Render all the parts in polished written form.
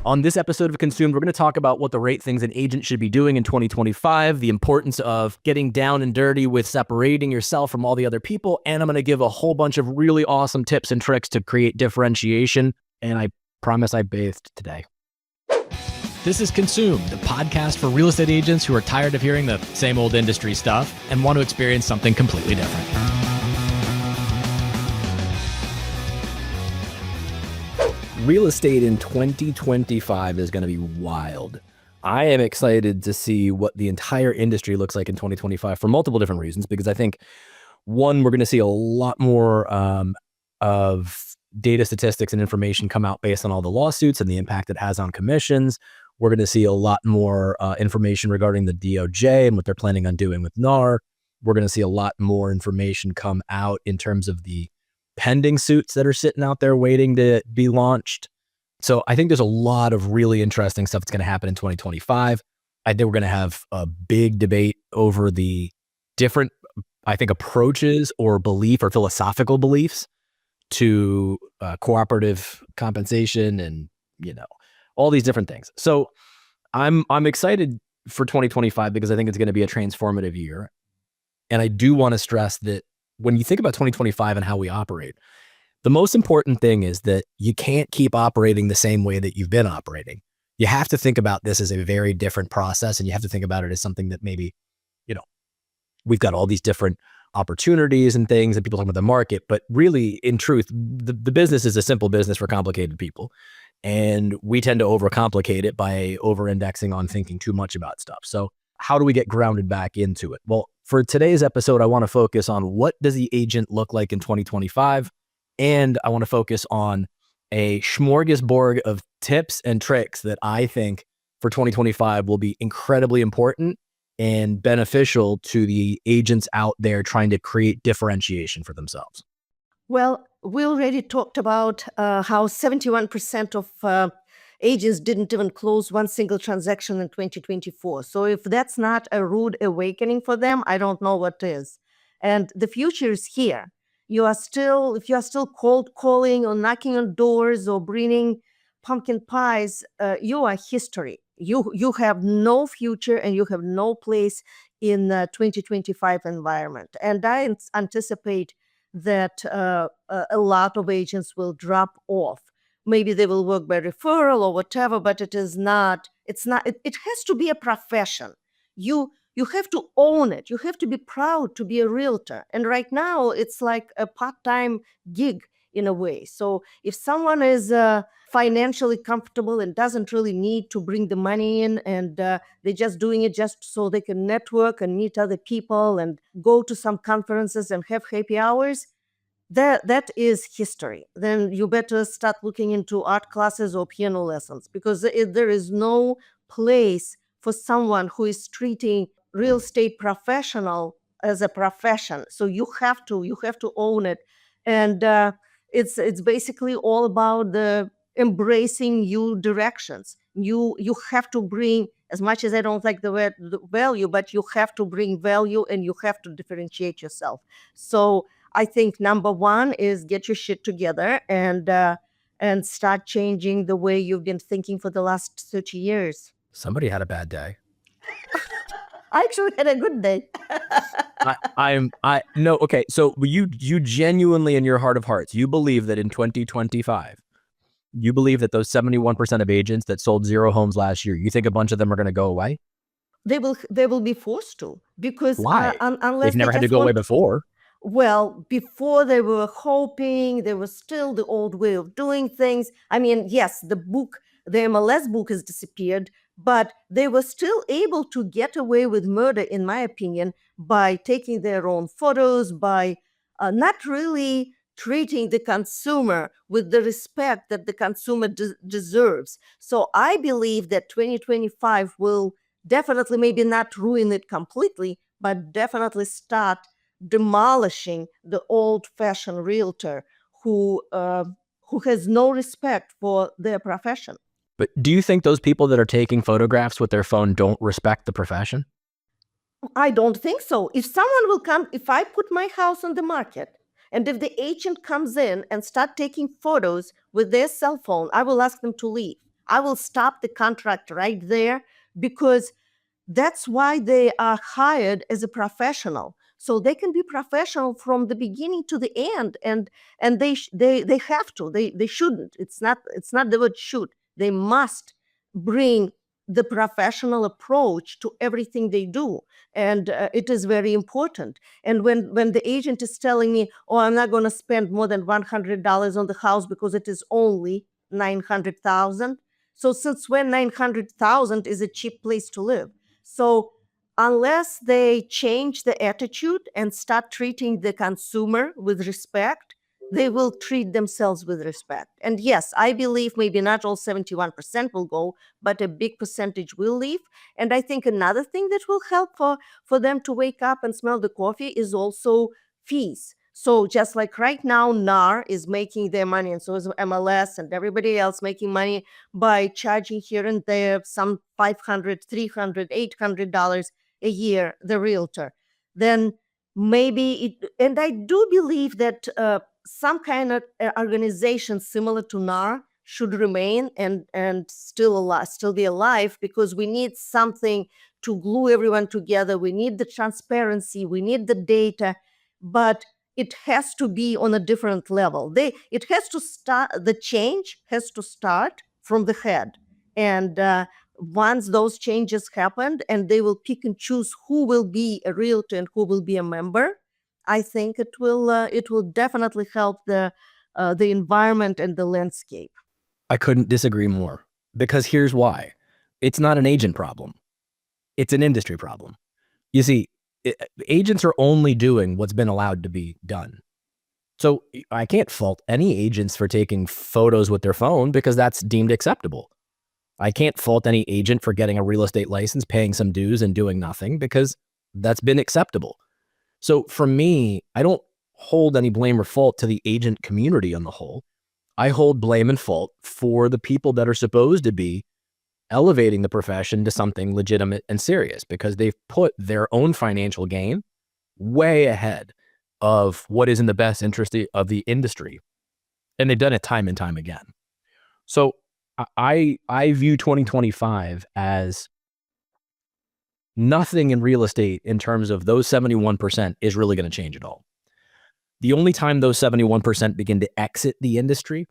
On this episode of Consumed, we're going to talk about what the right things an agent should be doing in 2025, the importance of getting down and dirty with separating yourself from all the other people, and I'm going to give a whole bunch of really awesome tips and tricks to create differentiation, and I promise I bathed today. This is Consumed, the podcast for real estate agents who are tired of hearing the same old industry stuff and want to experience something completely different. Real estate in 2025 is going to be wild. I am excited to see what the entire industry looks like in 2025 for multiple different reasons, because I think, one, we're going to see a lot more of data statistics and information come out based on all the lawsuits and the impact it has on commissions. We're going to see a lot more information regarding the DOJ and what they're planning on doing with NAR. We're going to see a lot more information come out in terms of the pending suits that are sitting out there waiting to be launched. So I think there's a lot of really interesting stuff that's going to happen in 2025. I think we're going to have a big debate over the different, approaches or belief or philosophical beliefs to cooperative compensation and, all these different things. So I'm excited for 2025 because I think it's going to be a transformative year. And I do want to stress that when you think about 2025 and how we operate, the most important thing is that you can't keep operating the same way that you've been operating. You have to think about this as a very different process, and you have to think about it as something that maybe, we've got all these different opportunities and things and people talking about the market, but really, in truth, the business is a simple business for complicated people. And we tend to overcomplicate it by over-indexing on thinking too much about stuff. So how do we get grounded back into it? Well, for today's episode, I want to focus on what does the agent look like in 2025? And I want to focus on a smorgasbord of tips and tricks that I think for 2025 will be incredibly important and beneficial to the agents out there trying to create differentiation for themselves. Well, we already talked about how 71% of agents didn't even close one single transaction in 2024. So if that's not a rude awakening for them, I don't know what is. And the future is here. If you are still cold calling or knocking on doors or bringing pumpkin pies, you are history. You have no future and you have no place in the 2025 environment. And I anticipate that a lot of agents will drop off. Maybe they will work by referral or whatever, but it has to be a profession. You have to own it. You have to be proud to be a realtor. And right now it's like a part-time gig in a way. So if someone is financially comfortable and doesn't really need to bring the money in, and they're just doing it just so they can network and meet other people and go to some conferences and have happy hours, that is history. Then you better start looking into art classes or piano lessons, because there is no place for someone who is treating real estate professional as a profession. So you have to own it. And it's basically all about the embracing new directions. You have to bring, as much as I don't like the word value, but you have to bring value and you have to differentiate yourself. So I think number one is get your shit together and start changing the way you've been thinking for the last 30 years. Somebody had a bad day. I actually had a good day. Okay. So you genuinely, in your heart of hearts, you believe that in 2025, you believe that those 71% of agents that sold 0 homes last year, you think a bunch of them are going to go away? They will be forced to, because why? Unless they've never had to go away before. Well, before they were hoping, there was still the old way of doing things. I mean, yes, the MLS book has disappeared, but they were still able to get away with murder, in my opinion, by taking their own photos, by not really treating the consumer with the respect that the consumer deserves. So I believe that 2025 will definitely, maybe not ruin it completely, but definitely start demolishing the old-fashioned realtor who has no respect for their profession. But do you think those people that are taking photographs with their phone don't respect the profession? I don't think so. If someone will come, if I put my house on the market, and if the agent comes in and start taking photos with their cell phone, I will ask them to leave. I will stop the contract right there, because that's why they are hired as a professional, so they can be professional from the beginning to the end. And they have to, they shouldn't, it's not the word should, they must bring the professional approach to everything they do. And it is very important. And when the agent is telling me, oh, I'm not going to spend more than $100 on the house because it is only 900,000. So since when 900,000 is a cheap place to live? So unless they change the attitude and start treating the consumer with respect, they will treat themselves with respect. And yes, I believe maybe not all 71% will go, but a big percentage will leave. And I think another thing that will help for them to wake up and smell the coffee is also fees. So just like right now, NAR is making their money, and so is MLS and everybody else making money by charging here and there some $500, $300, $800 a year, the realtor. Then maybe it, and I do believe that some kind of organization similar to NAR should remain and still be alive, because we need something to glue everyone together. We need the transparency, we need the data, but it has to be on a different level. It has to start, the change has to start from the head. And once those changes happened and they will pick and choose who will be a realtor and who will be a member, I think it will definitely help the environment and the landscape. I couldn't disagree more, because here's why. It's not an agent problem. It's an industry problem. You see, agents are only doing what's been allowed to be done. So I can't fault any agents for taking photos with their phone because that's deemed acceptable. I can't fault any agent for getting a real estate license, paying some dues, and doing nothing because that's been acceptable. So for me, I don't hold any blame or fault to the agent community on the whole. I hold blame and fault for the people that are supposed to be elevating the profession to something legitimate and serious, because they've put their own financial gain way ahead of what is in the best interest of the industry. And they've done it time and time again. So I view 2025 as nothing in real estate in terms of those 71% is really going to change at all. The only time those 71% begin to exit the industry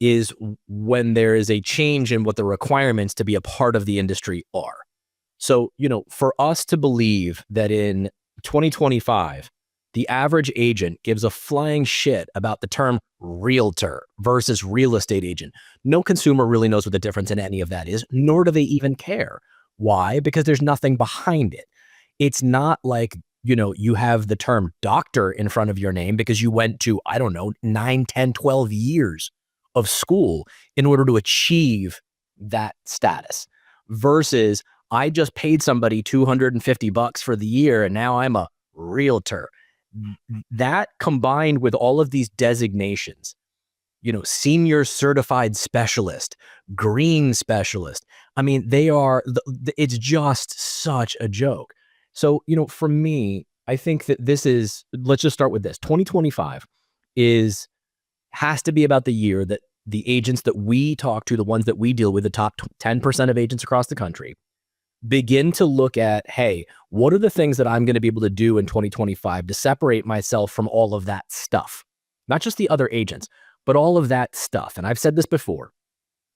is when there is a change in what the requirements to be a part of the industry are. So, for us to believe that in 2025, the average agent gives a flying shit about the term realtor versus real estate agent. No consumer really knows what the difference in any of that is, nor do they even care. Why? Because there's nothing behind it. It's not like, you have the term doctor in front of your name because you went to, 9, 10, 12 years of school in order to achieve that status, versus I just paid somebody $250 for the year and now I'm a realtor. That combined with all of these designations, senior certified specialist, green specialist. I mean, it's just such a joke. So, for me, I think that let's just start with this. 2025 has to be about the year that the agents that we talk to, the ones that we deal with, the top 10% of agents across the country, begin to look at, hey, what are the things that I'm going to be able to do in 2025 to separate myself from all of that stuff? Not just the other agents, but all of that stuff. And I've said this before,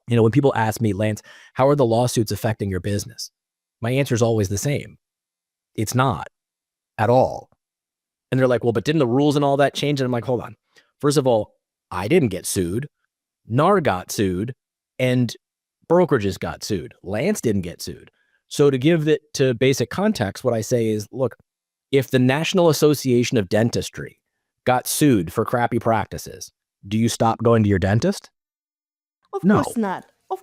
when people ask me, Lance, how are the lawsuits affecting your business? My answer is always the same. It's not at all. And they're like, well, but didn't the rules and all that change? And I'm like, hold on. First of all, I didn't get sued. NAR got sued and brokerages got sued. Lance didn't get sued. So to give it to basic context, what I say is, look, if the National Association of Dentistry got sued for crappy practices, do you stop going to your dentist? No. Of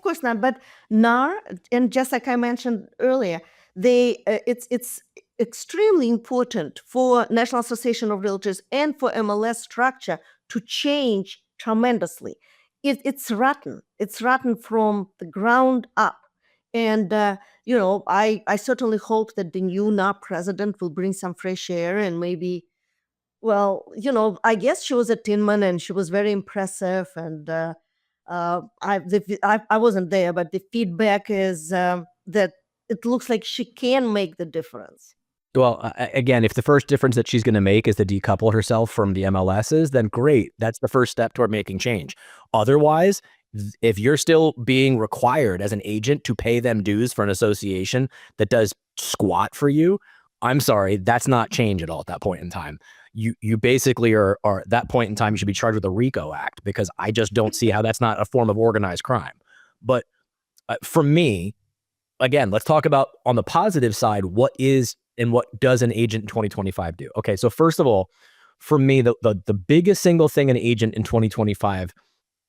course not. But NAR, and just like I mentioned earlier, it's extremely important for National Association of Realtors and for MLS structure to change tremendously. It's rotten. It's rotten from the ground up. And I certainly hope that the new NAR president will bring some fresh air and maybe, well, I guess she was at Tinman and she was very impressive, and I wasn't there, but the feedback is that it looks like she can make the difference. Well, again, if the first difference that she's going to make is to decouple herself from the MLSs, then great. That's the first step toward making change. Otherwise, if you're still being required as an agent to pay them dues for an association that does squat for you, I'm sorry, that's not change at all at that point in time. You basically are at that point in time, you should be charged with a RICO Act, because I just don't see how that's not a form of organized crime. But for me, again, let's talk about on the positive side, what is and what does an agent in 2025 do? Okay, so first of all, for me, the biggest single thing an agent in 2025,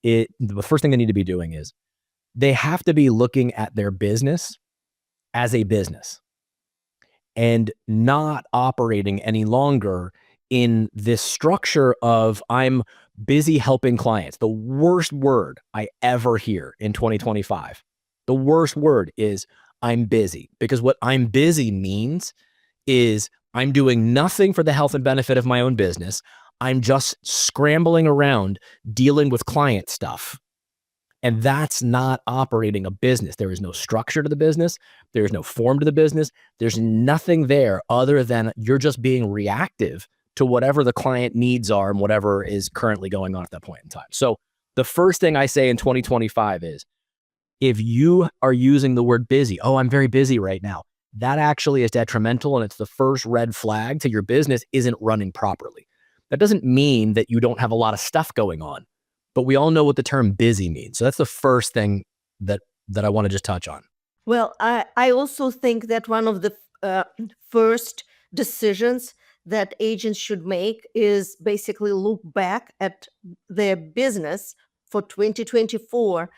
the first thing they need to be doing is they have to be looking at their business as a business and not operating any longer in this structure of I'm busy helping clients. The worst word I ever hear in 2025, the worst word is I'm busy, because what I'm busy means is I'm doing nothing for the health and benefit of my own business. I'm just scrambling around dealing with client stuff. And that's not operating a business. There is no structure to the business. There is no form to the business. There's nothing there other than you're just being reactive to whatever the client needs are and whatever is currently going on at that point in time. So the first thing I say in 2025 is, if you are using the word busy, oh, I'm very busy right now, that actually is detrimental, and it's the first red flag to your business isn't running properly. That doesn't mean that you don't have a lot of stuff going on, but we all know what the term busy means. So that's the first thing that I want to just touch on. Well, I also think that one of the first decisions that agents should make is basically look back at their business for 2024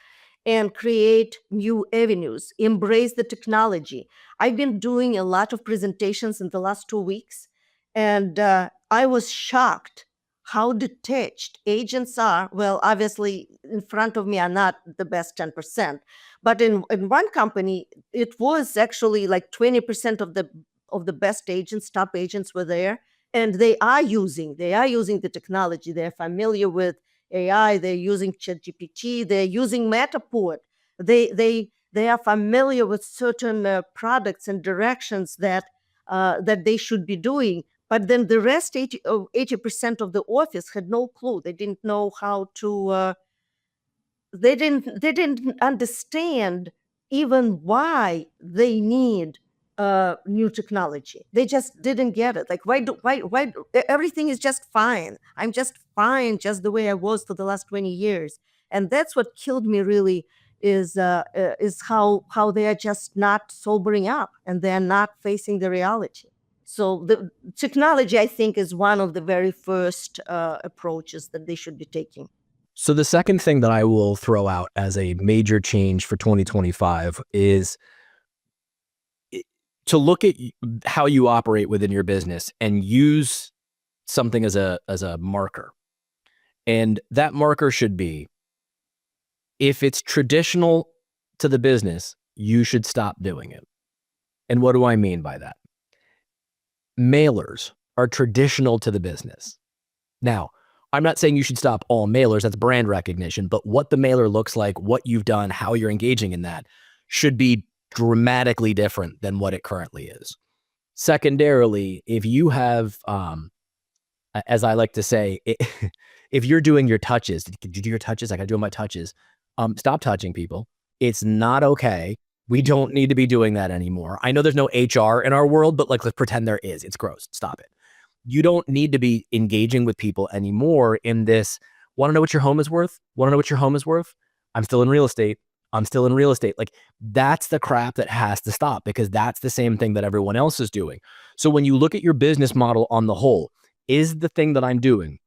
and create new avenues, embrace the technology. I've been doing a lot of presentations in the last 2 weeks, and I was shocked how detached agents are. Well, obviously, in front of me are not the best 10%, but in one company, it was actually like 20% of the best agents, top agents were there, and they are using the technology. They're familiar with AI. They're using ChatGPT. They're using Matterport. They are familiar with certain products and directions that they should be doing. But then the rest 80% of the office had no clue. They didn't know how to. They didn't understand even why they need new technology. They just didn't get it. Like, why everything is just fine. I'm just fine, just the way I was for the last 20 years. And that's what killed me really, is how they are just not sobering up, and they're not facing the reality. So the technology, I think, is one of the very first approaches that they should be taking. So the second thing that I will throw out as a major change for 2025 is to look at how you operate within your business and use something as a marker. And that marker should be, if it's traditional to the business, you should stop doing it. And what do I mean by that? Mailers are traditional to the business. Now, I'm not saying you should stop all mailers. That's brand recognition. But what the mailer looks like, what you've done, how you're engaging in that should be dramatically different than what it currently is. Secondarily, if you have, as I like to say, if you're doing your touches, did you do your touches? I got to do my touches. Stop touching people. It's not okay. We don't need to be doing that anymore. I know there's no HR in our world, but like, let's pretend there is. It's gross. Stop it. You don't need to be engaging with people anymore in this, want to know what your home is worth? Want to know what your home is worth? I'm still in real estate. I'm still in real estate. Like, that's the crap that has to stop, because that's the same thing that everyone else is doing. So when you look at your business model on the whole, is the thing that I'm doing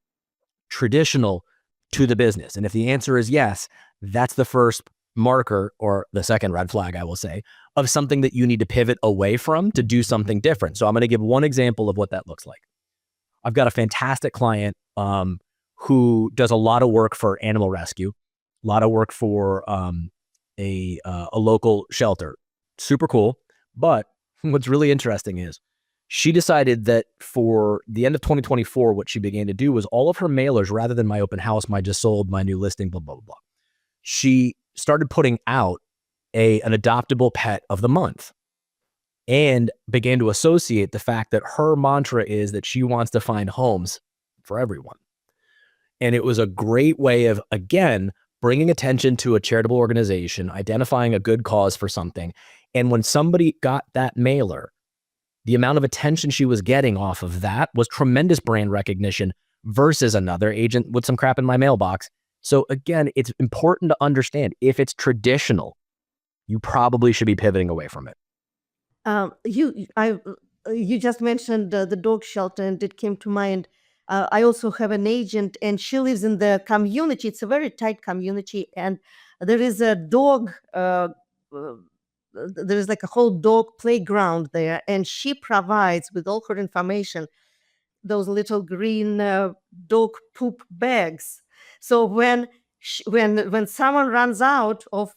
traditional to the business? And if the answer is yes, that's the first marker, or the second red flag, I will say, of something that you need to pivot away from to do something different. So I'm going to give one example of what that looks like. I've got a fantastic client who does a lot of work for animal rescue, a lot of work for a local shelter. Super cool. But what's really interesting is she decided that for the end of 2024, what she began to do was all of her mailers, rather than my open house, my just sold, my new listing, blah, blah, blah, blah. she started putting out an adoptable pet of the month and began to associate the fact that her mantra is that she wants to find homes for everyone. And it was a great way of, again, bringing attention to a charitable organization, identifying a good cause for something. And when somebody got that mailer, the amount of attention she was getting off of that was tremendous brand recognition versus another agent with some crap in my mailbox. So again, it's important to understand if it's traditional, you probably should be pivoting away from it. You just mentioned the dog shelter, and it came to mind. I also have an agent, and she lives in the community. It's a very tight community, and there is a dog. There is like a whole dog playground there, and she provides with all her information those little green dog poop bags. So when someone runs out of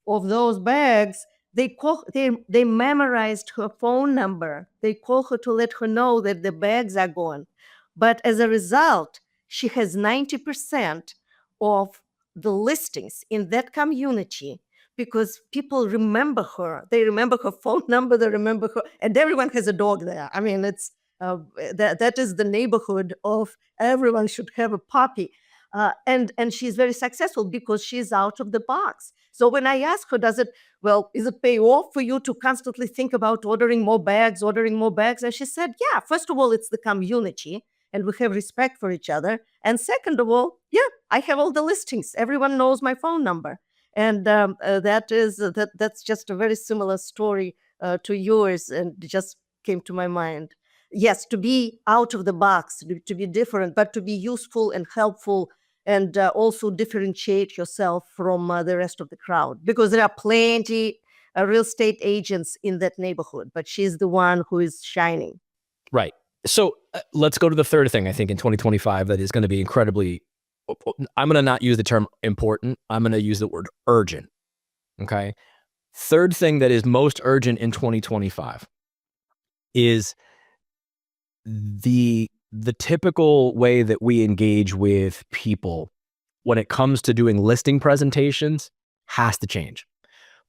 those bags, they memorized her phone number. They call her to let her know that the bags are gone. But as a result, she has 90% of the listings in that community because people remember her. They remember her phone number. They remember her, and everyone has a dog there. I mean, that is the neighborhood of everyone should have a puppy. And she's very successful because she's out of the box. So when I ask her, is it pay off for you to constantly think about ordering more bags? And she said, yeah, first of all, it's the community and we have respect for each other. And second of all, yeah, I have all the listings. Everyone knows my phone number. And that's just a very similar story to yours, and it just came to my mind. Yes, to be out of the box, to be different, but to be useful and helpful, and also differentiate yourself from the rest of the crowd, because there are plenty real estate agents in that neighborhood, but she's the one who is shining. Right. So let's go to the third thing I think in 2025 that is going to be incredibly, I'm going to not use the term important. I'm going to use the word urgent. Okay. Third thing that is most urgent in 2025 is the typical way that we engage with people when it comes to doing listing presentations has to change.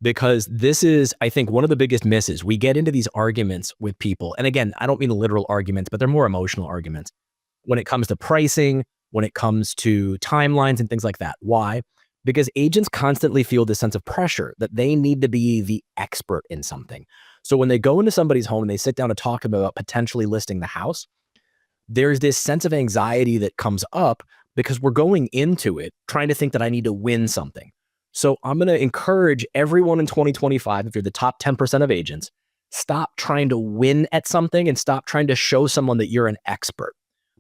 Because this is, I think, one of the biggest misses. We get into these arguments with people. And again, I don't mean literal arguments, but they're more emotional arguments when it comes to pricing, when it comes to timelines and things like that. Why? Because agents constantly feel this sense of pressure that they need to be the expert in something. So when they go into somebody's home and they sit down to talk about potentially listing the house, there's this sense of anxiety that comes up because we're going into it trying to think that I need to win something. So I'm going to encourage everyone in 2025, if you're the top 10% of agents, stop trying to win at something and stop trying to show someone that you're an expert,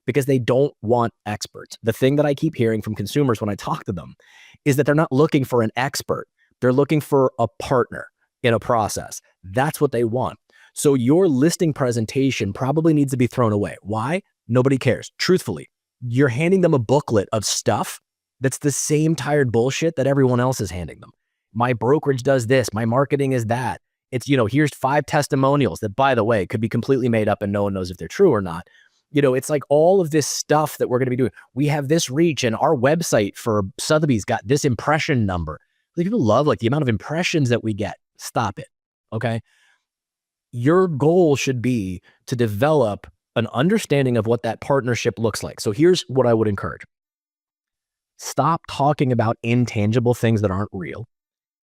because they don't want experts. The thing that I keep hearing from consumers when I talk to them is that they're not looking for an expert. They're looking for a partner in a process. That's what they want. So your listing presentation probably needs to be thrown away. Why? Nobody cares. Truthfully, you're handing them a booklet of stuff that's the same tired bullshit that everyone else is handing them. My brokerage does this. My marketing is that. It's, here's 5 testimonials that, by the way, could be completely made up and no one knows if they're true or not. It's like all of this stuff that we're going to be doing. We have this reach, and our website for Sotheby's got this impression number. Like, people love the amount of impressions that we get. Stop it. Okay. Your goal should be to develop an understanding of what that partnership looks like. So here's what I would encourage. Stop talking about intangible things that aren't real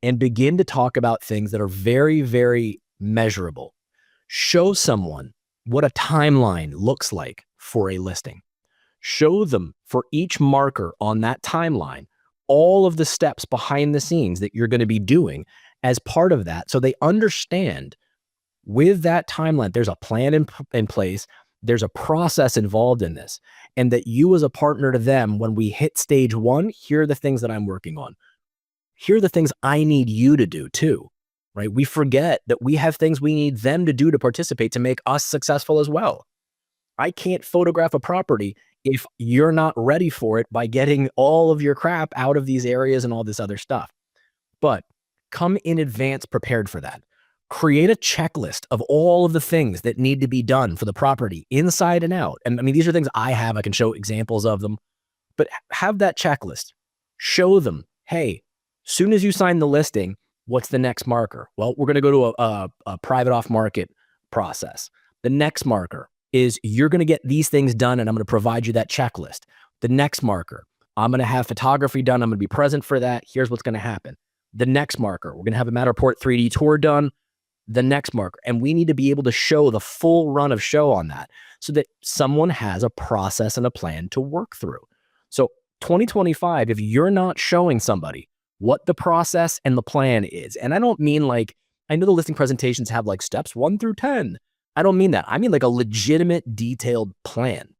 and begin to talk about things that are very, very measurable. Show someone what a timeline looks like for a listing. Show them for each marker on that timeline all of the steps behind the scenes that you're going to be doing as part of that, so they understand with that timeline, there's a plan in place. There's a process involved in this, and that you as a partner to them, when we hit stage 1, here are the things that I'm working on. Here are the things I need you to do too, right? We forget that we have things we need them to do to participate to make us successful as well. I can't photograph a property if you're not ready for it by getting all of your crap out of these areas and all this other stuff. But come in advance prepared for that. Create a checklist of all of the things that need to be done for the property inside and out. And I mean, these are things I have. I can show examples of them, but have that checklist. Show them, hey, Soon as you sign the listing, what's the next marker? Well, we're going to go to a private off market process. The next marker is you're going to get these things done and I'm going to provide you that checklist. The next marker, I'm going to have photography done. I'm going to be present for that. Here's what's going to happen. The next marker, we're going to have a Matterport 3D tour done. The next marker. And we need to be able to show the full run of show on that so that someone has a process and a plan to work through. So 2025, if you're not showing somebody what the process and the plan is, and I don't mean like, I know the listing presentations have like steps 1 through 10. I don't mean that. I mean like a legitimate, detailed plan.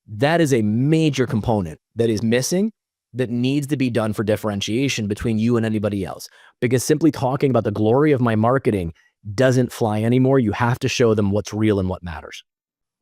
That is a major component that is missing, that needs to be done for differentiation between you and anybody else. Because simply talking about the glory of my marketing doesn't fly anymore. You have to show them what's real and what matters.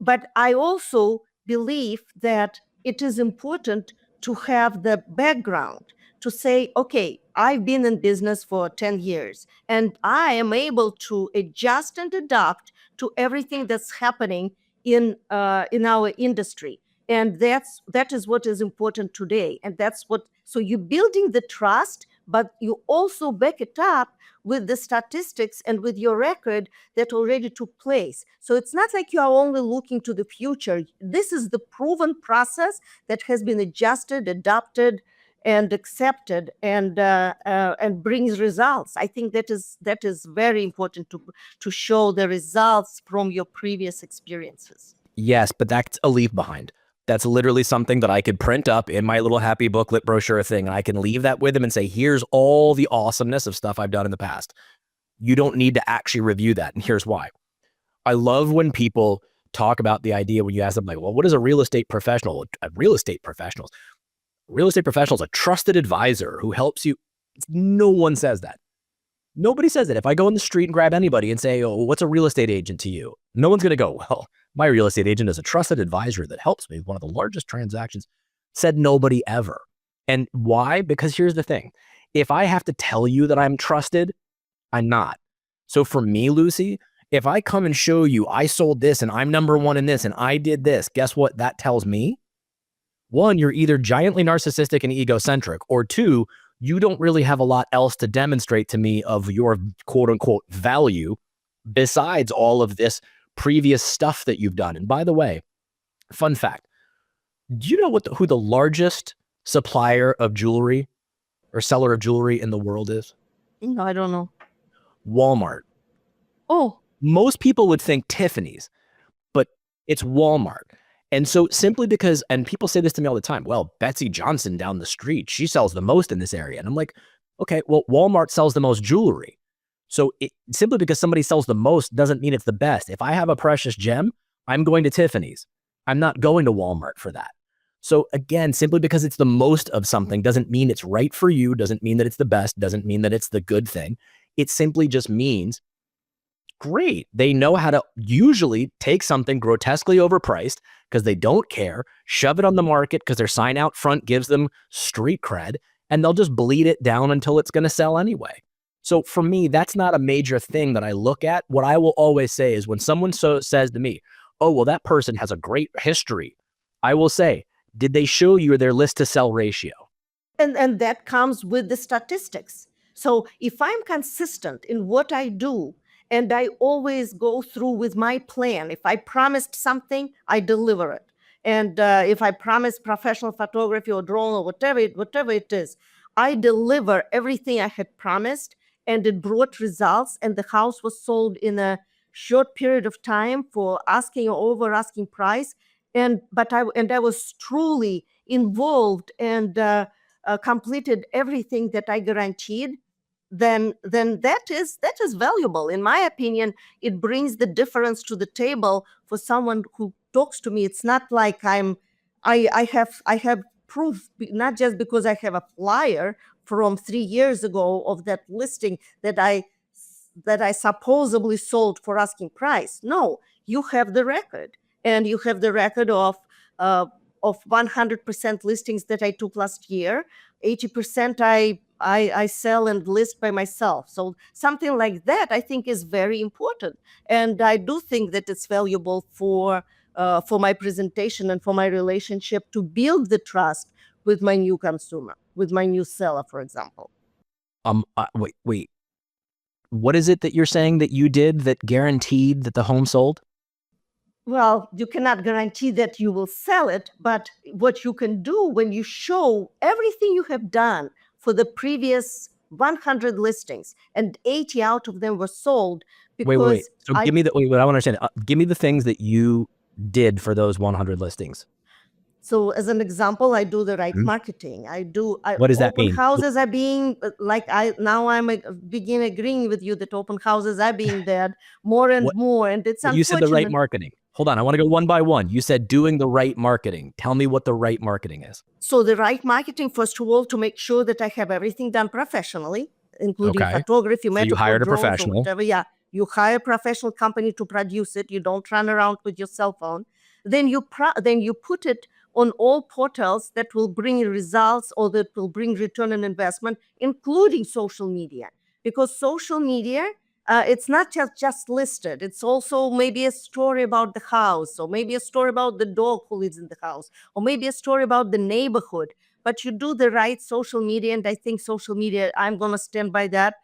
But I also believe that it is important to have the background to say, okay, I've been in business for 10 years and I am able to adjust and adapt to everything that's happening in our industry. And that is what is important today. And that's what, so you're building the trust, but you also back it up with the statistics and with your record that already took place. So it's not like you are only looking to the future. This is the proven process that has been adjusted, adapted, and accepted, and brings results. I think that is very important to show the results from your previous experiences. Yes, but that's a leave behind. That's literally something that I could print up in my little happy booklet brochure thing, and I can leave that with them and say, here's all the awesomeness of stuff I've done in the past. You don't need to actually review that, and here's why. I love when people talk about the idea when you ask them, like, well, what is a real estate professional? A real estate professional is a trusted advisor who helps you. No one says that. Nobody says that. If I go in the street and grab anybody and say, oh, what's a real estate agent to you? No one's going to go, well, my real estate agent is a trusted advisor that helps me with one of the largest transactions. Said nobody ever. And why? Because here's the thing. If I have to tell you that I'm trusted, I'm not. So for me, Lucy, if I come and show you I sold this and I'm number one in this and I did this, guess what that tells me? One, you're either giantly narcissistic and egocentric, or two, you don't really have a lot else to demonstrate to me of your quote unquote value besides all of this previous stuff that you've done. And by the way, fun fact, do you know who the largest supplier of jewelry or seller of jewelry in the world is? No, I don't know. Walmart. Oh, Most people would think Tiffany's, but it's Walmart. And so simply because, and people say this to me all the time, well, Betsy Johnson down the street, she sells the most in this area. And I'm like, okay, well, Walmart sells the most jewelry. So simply because somebody sells the most doesn't mean it's the best. If I have a precious gem, I'm going to Tiffany's. I'm not going to Walmart for that. So again, simply because it's the most of something doesn't mean it's right for you, doesn't mean that it's the best, doesn't mean that it's the good thing. It simply just means, great, they know how to usually take something grotesquely overpriced because they don't care, shove it on the market because their sign out front gives them street cred, and they'll just bleed it down until it's going to sell anyway. So for me, that's not a major thing that I look at. What I will always say is when someone says to me, oh, well, that person has a great history, I will say, did they show you their list to sell ratio? and that comes with the statistics. So if I'm consistent in what I do, and I always go through with my plan, if I promised something, I deliver it. And if I promise professional photography or drone or whatever it is, I deliver everything I had promised, and it brought results. And the house was sold in a short period of time for asking or over asking price. But I was truly involved and completed everything that I guaranteed. Then that is valuable. In my opinion, it brings the difference to the table for someone who talks to me. It's not like I have proof, not just because I have a flyer from 3 years ago of that listing that I supposedly sold for asking price. No, you have the record, and you have the record of 100% listings that I took last year. 80% I sell and list by myself. So something like that, I think, is very important, and I do think that it's valuable for my presentation and for my relationship to build the trust with my new consumer, with my new seller, for example. Wait. What is it that you're saying that you did that guaranteed that the home sold? Well, you cannot guarantee that you will sell it, but what you can do when you show everything you have done for the previous 100 listings and 80 out of them were sold Wait. because So give me the, wait, I want to understand. Give me the things that you did for those 100 listings. So as an example, I do the right Hmm? marketing. What does that Open mean? houses are being I'm begin agreeing with you that open houses are being there more and What more, and it's you said the right unfortunate. marketing. Hold on, I want to go one by one. You said doing the right marketing. Tell me what the right marketing is. So the right marketing, first of all, to make sure that I have everything done professionally, including Okay. photography, So you metaphor, hired a drones, or professional. whatever. Yeah, you hire a professional company to produce it. You don't run around with your cell phone. Then you put it on all portals that will bring results or that will bring return on investment, including social media, because social media. It's not just listed. It's also maybe a story about the house, or maybe a story about the dog who lives in the house, or maybe a story about the neighborhood. But you do the right social media, and I think social media, I'm going to stand by that,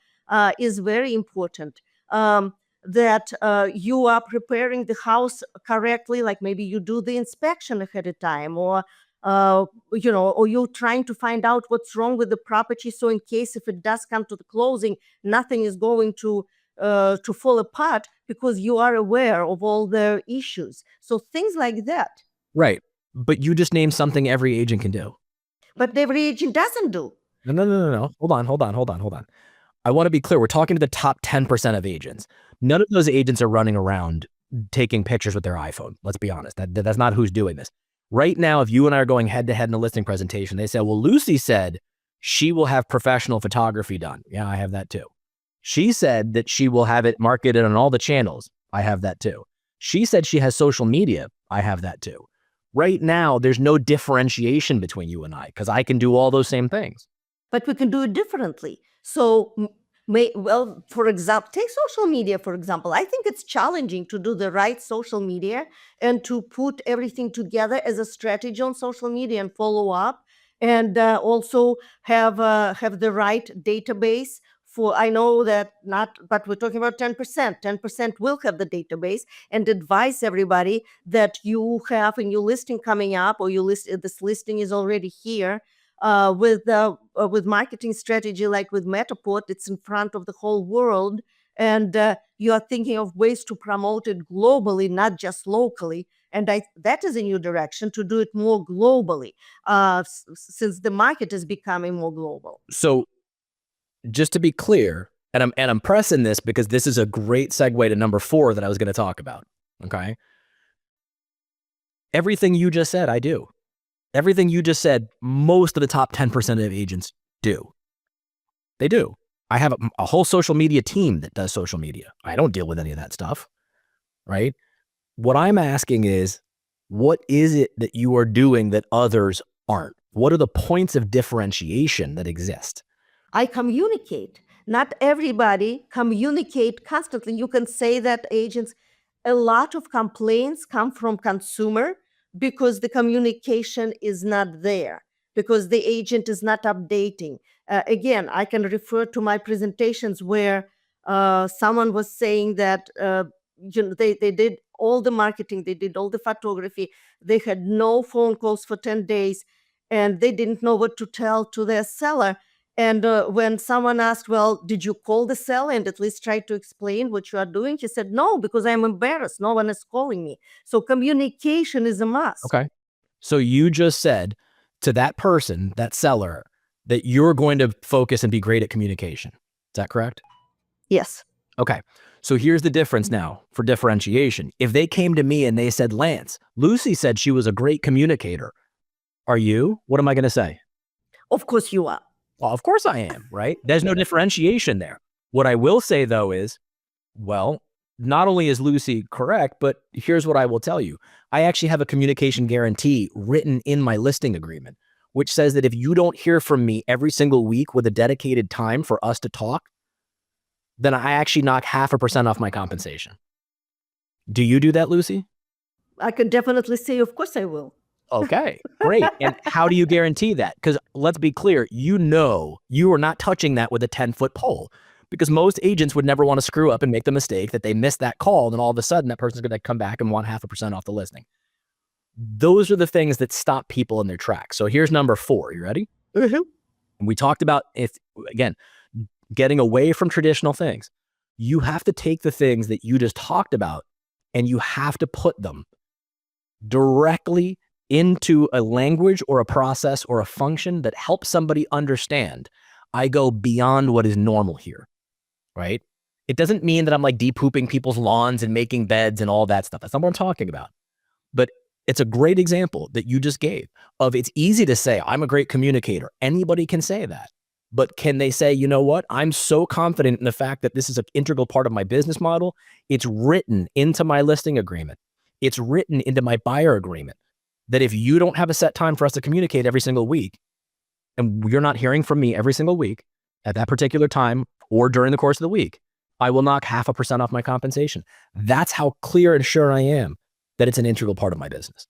is very important. That you are preparing the house correctly, like maybe you do the inspection ahead of time, or or you're trying to find out what's wrong with the property, so in case if it does come to the closing, nothing is going to fall apart because you are aware of all the issues. So things like that. Right. But you just named something every agent can do. But every agent doesn't do. No. Hold on. I want to be clear. We're talking to the top 10% of agents. None of those agents are running around taking pictures with their iPhone. Let's be honest. That's not who's doing this. Right now, if you and I are going head to head in a listing presentation, they say, well, Lucy said she will have professional photography done. Yeah, I have that too. She said that she will have it marketed on all the channels. I have that too. She said she has social media. I have that too. Right now, there's no differentiation between you and I because I can do all those same things. But we can do it differently. So, for example, take social media, for example. I think it's challenging to do the right social media and to put everything together as a strategy on social media and follow up, and also have the right database. For I know that not, but we're talking about 10%. 10% will have the database, and advise everybody that you have a new listing coming up, or this listing is already here, with marketing strategy like with Metaport. It's in front of the whole world, and you are thinking of ways to promote it globally, not just locally. And that is a new direction to do it more globally, since the market is becoming more global. So just to be clear, and I'm pressing this because this is a great segue to number 4 that I was going to talk about. Okay. Everything you just said, I do. Everything you just said, most of the top 10% of agents do. They do. I have a whole social media team that does social media. I don't deal with any of that stuff, right? What I'm asking is, what is it that you are doing that others aren't? What are the points of differentiation that exist? I communicate. Not everybody communicate constantly. You can say that agents, a lot of complaints come from consumer because the communication is not there, because the agent is not updating. Again, I can refer to my presentations where someone was saying that they did all the marketing, they did all the photography, they had no phone calls for 10 days, and they didn't know what to tell to their seller. And when someone asked, well, did you call the seller and at least try to explain what you are doing? He said, no, because I'm embarrassed. No one is calling me. So communication is a must. Okay. So you just said to that person, that seller, that you're going to focus and be great at communication. Is that correct? Yes. Okay. So here's the difference now for differentiation. If they came to me and they said, Lance, Lucy said she was a great communicator. Are you? What am I going to say? Of course you are. Well, of course I am, right? There's no differentiation there. What I will say, though, is, well, not only is Lucy correct, but here's what I will tell you. I actually have a communication guarantee written in my listing agreement, which says that if you don't hear from me every single week with a dedicated time for us to talk, then I actually knock 0.5% off my compensation. Do you do that, Lucy? I can definitely say, of course I will. Okay, great. And how do you guarantee that? Because let's be clear, you are not touching that with a 10-foot pole, because most agents would never want to screw up and make the mistake that they missed that call. And all of a sudden that person's going to come back and want 0.5% off the listing. Those are the things that stop people in their tracks. So here's number 4. You ready? Mhm. We talked about, again, getting away from traditional things. You have to take the things that you just talked about and you have to put them directly into a language or a process or a function that helps somebody understand I go beyond what is normal here, right? It doesn't mean that I'm like de-pooping people's lawns and making beds and all that stuff. That's not what I'm talking about. But it's a great example that you just gave of, it's easy to say, I'm a great communicator. Anybody can say that. But can they say, you know what? I'm so confident in the fact that this is an integral part of my business model. It's written into my listing agreement. It's written into my buyer agreement that if you don't have a set time for us to communicate every single week, and you're not hearing from me every single week at that particular time or during the course of the week, I will knock 0.5% off my compensation. That's how clear and sure I am that it's an integral part of my business.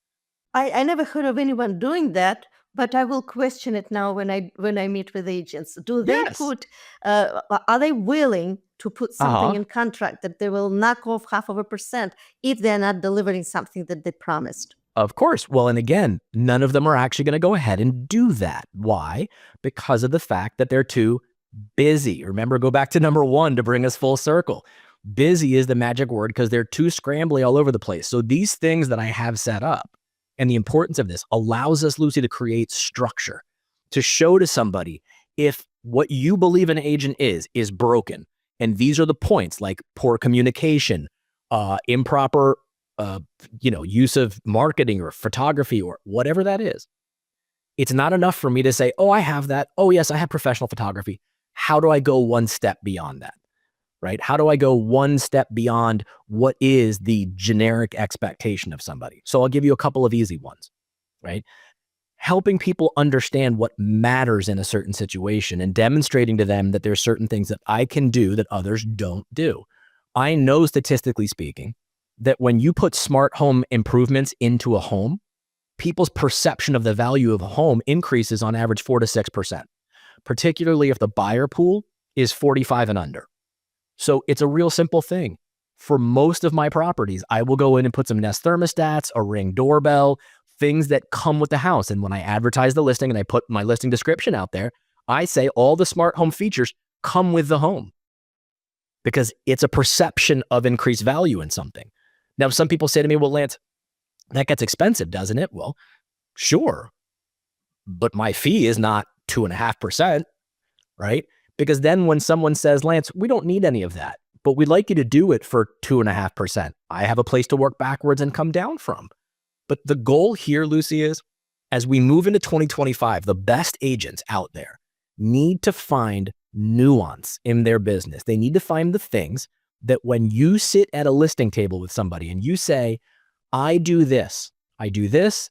I never heard of anyone doing that, but I will question it now when I meet with agents. Do they Yes. put? Are they willing to put something in contract that they will knock off 0.5% if they're not delivering something that they promised? Of course. Well, and again, none of them are actually going to go ahead and do that. Why? Because of the fact that they're too busy. Remember, go back to number 1 to bring us full circle. Busy is the magic word because they're too scrambly all over the place. So these things that I have set up, and the importance of this allows us, Lucy, to create structure, to show to somebody if what you believe an agent is broken. And these are the points, like poor communication, improper use of marketing or photography or whatever that is. It's not enough for me to say, oh, I have that. Oh, yes, I have professional photography. How do I go one step beyond that? Right? How do I go one step beyond what is the generic expectation of somebody? So I'll give you a couple of easy ones, right? Helping people understand what matters in a certain situation and demonstrating to them that there's certain things that I can do that others don't do. I know, statistically speaking, that when you put smart home improvements into a home, people's perception of the value of a home increases on average 4 to 6%, particularly if the buyer pool is 45 and under. So it's a real simple thing. For most of my properties, I will go in and put some Nest thermostats, a Ring doorbell, things that come with the house. And when I advertise the listing and I put my listing description out there, I say all the smart home features come with the home because it's a perception of increased value in something. Now, some people say to me, well, Lance, that gets expensive, doesn't it? Well, sure. But my fee is not 2.5%, right? Because then when someone says, Lance, we don't need any of that, but we'd like you to do it for 2.5%, I have a place to work backwards and come down from. But the goal here, Lucy, is as we move into 2025, the best agents out there need to find nuance in their business. They need to find the things that when you sit at a listing table with somebody and you say, I do this,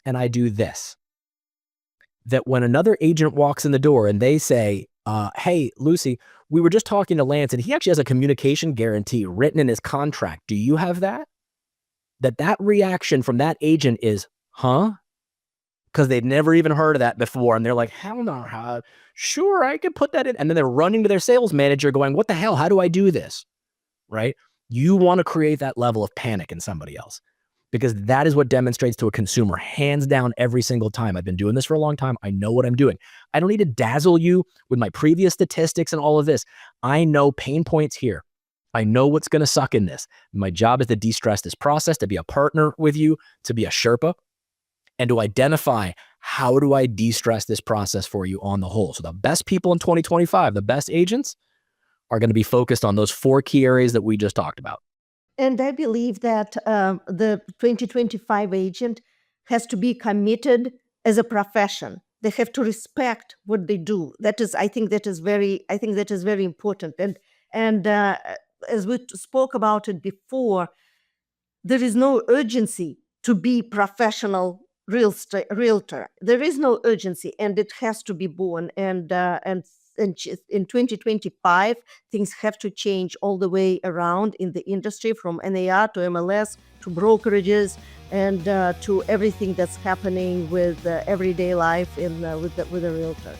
and I do this, that when another agent walks in the door and they say, hey, Lucy, we were just talking to Lance and he actually has a communication guarantee written in his contract. Do you have that? That reaction from that agent is, huh? Because they'd never even heard of that before. And they're like, hell no, sure, I could put that in. And then they're running to their sales manager going, what the hell? How do I do this? Right? You want to create that level of panic in somebody else, because that is what demonstrates to a consumer, hands down, every single time. I've been doing this for a long time. I know what I'm doing. I don't need to dazzle you with my previous statistics and all of this. I know pain points here. I know what's going to suck in this. My job is to de-stress this process, to be a partner with you, to be a Sherpa, and to identify how do I de-stress this process for you on the whole. So the best people in 2025, the best agents, are going to be focused on those 4 key areas that we just talked about. And I believe that the 2025 agent has to be committed as a profession. They have to respect what they do. I think that is very important. And as we spoke about it before, there is no urgency to be professional realtor. There is no urgency, and it has to be born. And in 2025, things have to change all the way around in the industry, from NAR to MLS to brokerages and to everything that's happening with everyday life with a realtor.